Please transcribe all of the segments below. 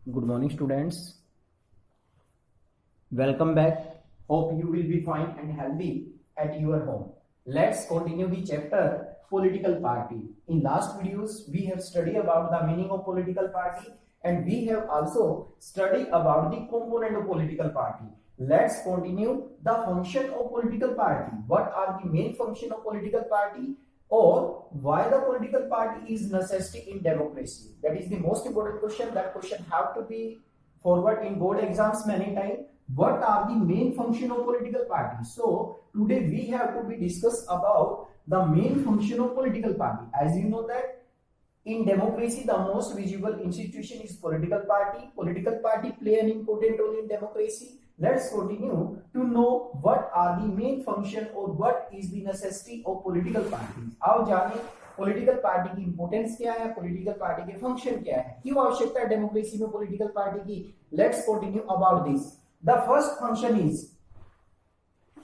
Good morning, students. Welcome back. Hope you will be fine and healthy at your home. Let's continue the chapter political party. In last videos, we have studied about the meaning of political party and we have also studied about the component of political party. Let's continue the function of political party. What are the main function of political party? Or why the political party is necessary in democracy? That is the most important question. That question have to be forward in board exams many times. What are the main function of political party? So today we have to be discuss about the main function of political party. As you know that in democracy the most visible institution is political party. Political party play an important role in democracy. Let's continue to know what are the main function or what is the necessity of political parties. आओ जाने political party की importance क्या है, political party के function क्या है, क्यों आवश्यकता है डेमोक्रेसी में पॉलिटिकल पार्टी की. Let's continue about this. The first function is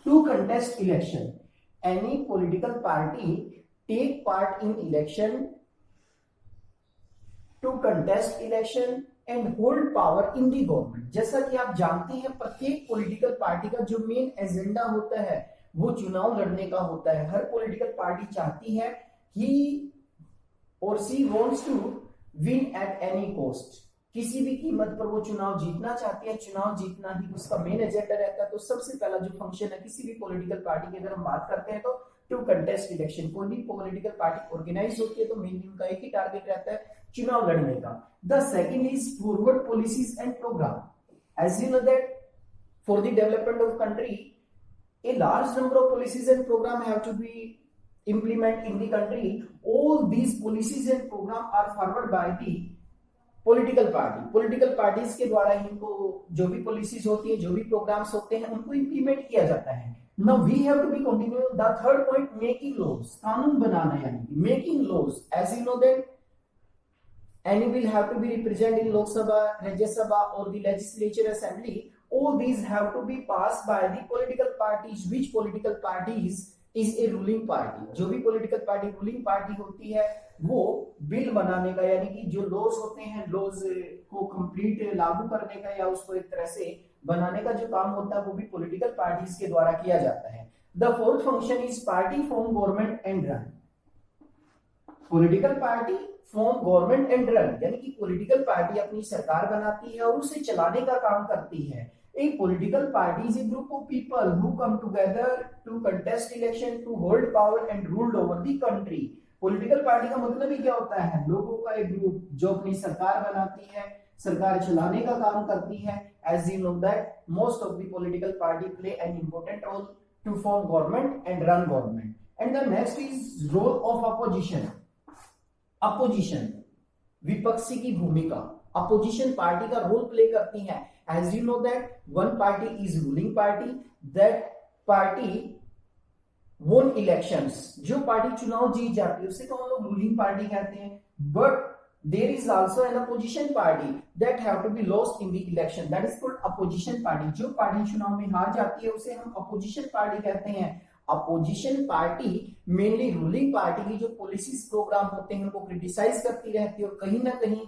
to contest election. Any political party take part in election, to contest election and hold power in the government. जैसा कि आप जानते हैं प्रत्येक पॉलिटिकल पार्टी का जो main agenda होता है वो चुनाव लड़ने का होता है. हर पॉलिटिकल पार्टी चाहती है he or she wants to win at any cost. किसी भी कीमत पर वो चुनाव जीतना चाहती है. चुनाव जीतना ही उसका मेन एजेंडा रहता है. तो सबसे पहला जो फंक्शन है किसी भी पॉलिटिकल पार्टी की अगर हम बात करते हैं तो टू कंटेस्ट इलेक्शन. कोई भी पॉलिटिकल पार्टी ऑर्गेनाइज होती है तो मेनली उनका एक ही टारगेट रहता है चुनाव लड़ने का. The second is forward policies and program. As you know that for the development of country a large number of policies and program have to be implemented in the country. All these policies and program are forwarded by the political party. Political parties के द्वारा इनको जो भी policies होती है, जो भी programs होते हैं उनको implement किया जाता है. Now we have to be continue the third point, making laws. कानून बनाना यानी making laws. As you know that any will have to be represented in Lok Sabha, Rajya Sabha or the legislature assembly. All these have to be passed by the political parties. Which political parties is a ruling party? जो भी political party ruling party होती है वो bill बनाने का यानी कि जो लॉज होते हैं लॉज को कंप्लीट लागू करने का या उसको एक तरह से बनाने का जो काम होता है वो भी पॉलिटिकल पार्टीज के द्वारा किया जाता है. The fourth function is party form government and run. Political party form government and run यानी कि पॉलिटिकल पार्टी अपनी सरकार बनाती है और उसे चलाने का काम करती है. A political party is a group of people who come together to contest election, to hold power and rule over the country. Political party का मतलब ही क्या होता है? लोगों का एक ग्रुप जो अपनी सरकार बनाती है, सरकार चलाने का काम करती है. As you know that most of the political party play an important role to form government and run government. And the next is role of opposition. Opposition विपक्षी की भूमिका अपोजिशन पार्टी का रोल प्ले करती है. As you know that one party is ruling party, that party won elections. जो party चुनाव जीत जाती है उसे कौन लोग रूलिंग पार्टी कहते हैं. But there is also an opposition party that have to be lost in the election. That is called opposition party. जो पार्टी चुनाव में हार जाती है उसे हम opposition party कहते हैं. Opposition party mainly ruling party की जो पॉलिसीज प्रोग्राम होते हैं उनको क्रिटिसाइज करती रहती है और कहीं ना कहीं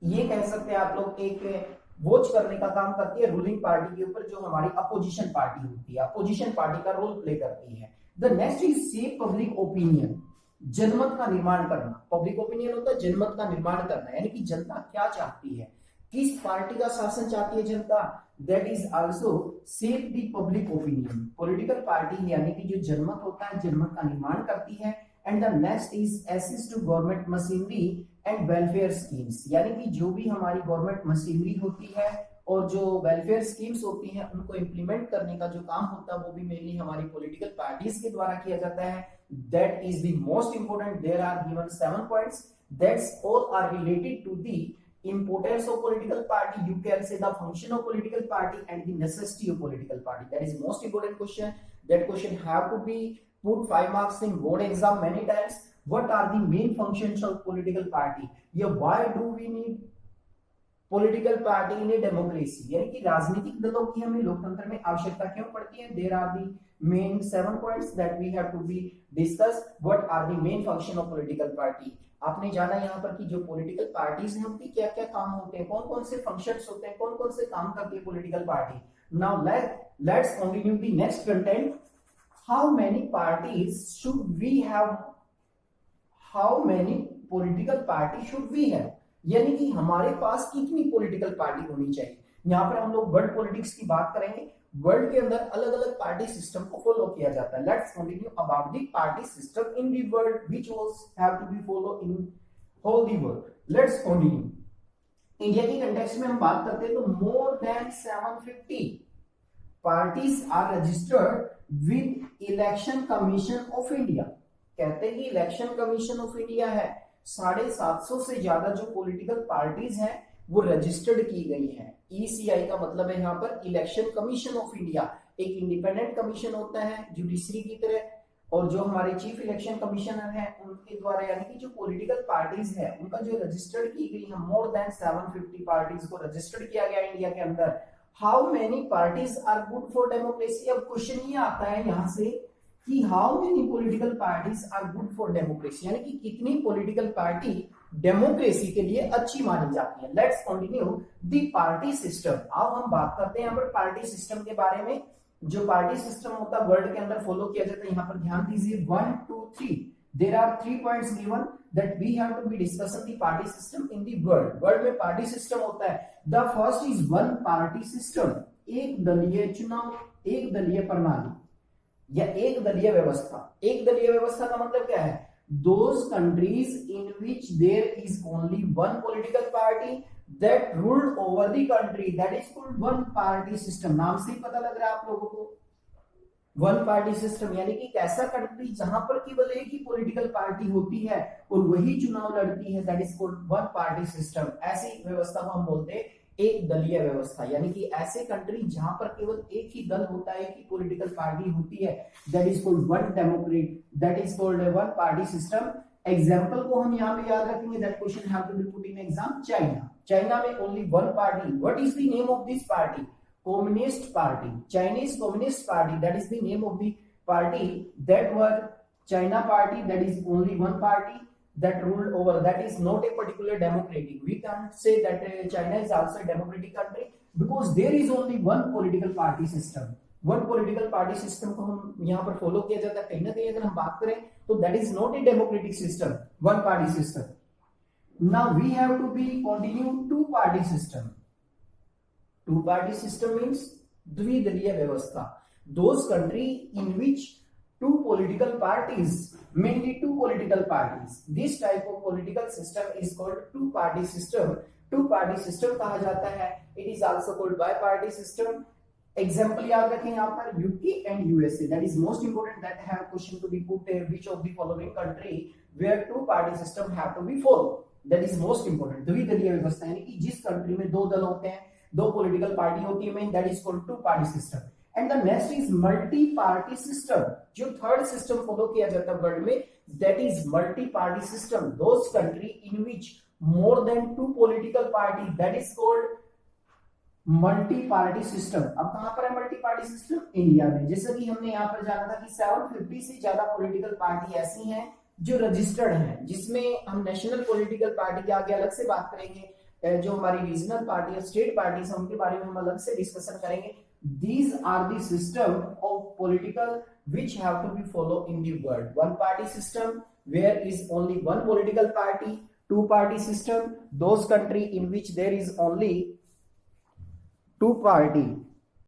ये कह सकते हैं आप लोग एक वॉच करने का काम करती है रूलिंग पार्टी के ऊपर जो हमारी अपोजिशन पार्टी होती है. अपोजिशन पार्टी का रोल प्ले करती है. The next is save public opinion. जनमत का निर्माण करना. पब्लिक ओपिनियन होता है जनमत का निर्माण करना यानी कि जनता क्या चाहती है, किस पार्टी का शासन चाहती है जनता. That is also save the public opinion. Political party यानी कि जो जनमत होता है जनमत का निर्माण करती है. And the next is assist to government machinery and welfare schemes यानी कि जो भी हमारी गवर्नमेंट मशीनरी होती है और जो वेलफेयर स्कीम्स होती हैं उनको इंप्लीमेंट करने का जो काम होता है वो भी मेनली हमारी पॉलिटिकल पार्टीज के द्वारा किया जाता है. That is the most important. There are given 7 points. That's all are related to the importance of political party. You can say the function of political party and the necessity of political party. That is most important question. That question have to be put 5 marks in board exam many times. What are the main functions of political party? Yeah, why do we need political party in a democracy, यानी कि राजनीतिक दलों की हमें लोकतंत्र में आवश्यकता क्यों पड़ती है? There are the main 7 points that we have to be discuss. What are the main function of political party? आपने जाना यहाँ पर कि जो पॉलिटिकल पार्टीज हैं उनके क्या क्या काम होते हैं, कौन कौन से फंक्शंस होते हैं, कौन कौन से काम करती है political party. Now let's continue the next content. How many parties should we have, how many political party should we have, यानी कि हमारे पास कितनी पॉलिटिकल पार्टी होनी चाहिए। यहाँ पर हम लोग वर्ल्ड पॉलिटिक्स की बात करेंगे। वर्ल्ड के अंदर अलग अलग पार्टी सिस्टम को फॉलो किया जाता है। Let's continue about the party system in the world which was have to be follow in whole the world. Let's continue. India के कंटेक्स्ट में हम बात करते हैं तो more than 750 parties are registered with Election Commission of India. कहते हैं कि इलेक्शन कमीशन ऑफ इंडिया है 750 से ज्यादा जो पॉलिटिकल पार्टीज हैं वो रजिस्टर्ड की गई हैं। ईसीआई का मतलब है यहाँ पर इलेक्शन कमीशन ऑफ इंडिया। एक इंडिपेंडेंट कमीशन होता है जुडिशरी की तरह, और जो हमारे चीफ इलेक्शन कमिश्नर हैं उनके द्वारा, यानी कि जो पॉलिटिकल पार्टीज है उनका जो रजिस्टर्ड की गई है, मोर देन 750 पार्टीज को रजिस्टर्ड किया गया इंडिया के अंदर। How many parties are good for democracy? अब क्वेश्चन ये आता है यहाँ से कि how many political parties are good for democracy, यानी कि कितनी पॉलिटिकल पार्टी डेमोक्रेसी के लिए अच्छी मानी जाती है। Let's continue the party system. अब हम बात करते हैं यहाँ पर पार्टी सिस्टम के बारे में। जो पार्टी सिस्टम होता है वर्ल्ड के अंदर फॉलो किया जाता है, यहाँ पर ध्यान दीजिए 1 2 3 there are 3 points given that we have to be discussing the party system in the world. World में पार्टी सिस्टम होता है। The first is one party system, एक दलीय चुनाव, एक दलीय प्रणाली या एक दलीय व्यवस्था। एक दलीय व्यवस्था का मतलब क्या है? Those countries in which there is only one political party that ruled over the country, that is called one party system। नाम से ही पता लग रहा है आप लोगों को, वन पार्टी सिस्टम, यानी कि कैसा कंट्री जहां पर केवल एक ही पॉलिटिकल पार्टी होती है और वही चुनाव लड़ती है, that is called one party system. ऐसी व्यवस्था को हम बोलते हैं एक दलीय व्यवस्था, यानी कि ऐसे कंट्री जहां पर केवल एक ही दल होता है, एक ही पॉलिटिकल पार्टी होती है, that is called one democrat, that is called one party system. Example को हम यहाँ पे याद रखेंगे, that question have to be put in exam. China, China में only one party. What is the name of this party? Communist party, Chinese communist party, that is the name of the party that were China party, that is only one party that ruled over, that is not a particular democratic. We can't say that China is also a democratic country because there is only one political party system. One political party system को हम यहाँ पर follow किया जाता है। कहीं ना कहीं अगर हम बात करें तो that is not a democratic system, one party system. Now we have to be continue two party system. Two party system means द्विदलीय व्यवस्था। Those country in which two political parties, mainly two political parties, this type of political system is called two party system। two party system कहा जाता है। It is also called biparty system। Example याद रखें यहाँ पर UK and USA, that is most important, that have question to be put which of the following country where two party system have to be follow, that is most important. द्विदलीय व्यवस्था, यानी कि जिस country में दो दल होते हैं, दो पॉलिटिकल पार्टी होती है main, that is called two party system. And the next is multi party system. जो थर्ड सिस्टम फॉलो किया जाता है वर्ल्ड में, that is multi party system. Those country in which more than two political party, that is called multi party system. अब कहां पर है multi party system? India में। जैसा कि हमने यहाँ पर जाना था कि 750 से ज्यादा पॉलिटिकल पार्टी ऐसी हैं जो रजिस्टर्ड हैं, जिसमें हम नेशनल पॉलिटिकल पार्टी के आगे अलग से बात करेंगे, जो हमारी रीजनल पार्टी और स्टेट पार्टी है उनके बारे में हम अलग से डिस्कशन करेंगे। These are the system of political which have to be followed in the world. One party system where is only one political party. Two party system, those country in which there is only two party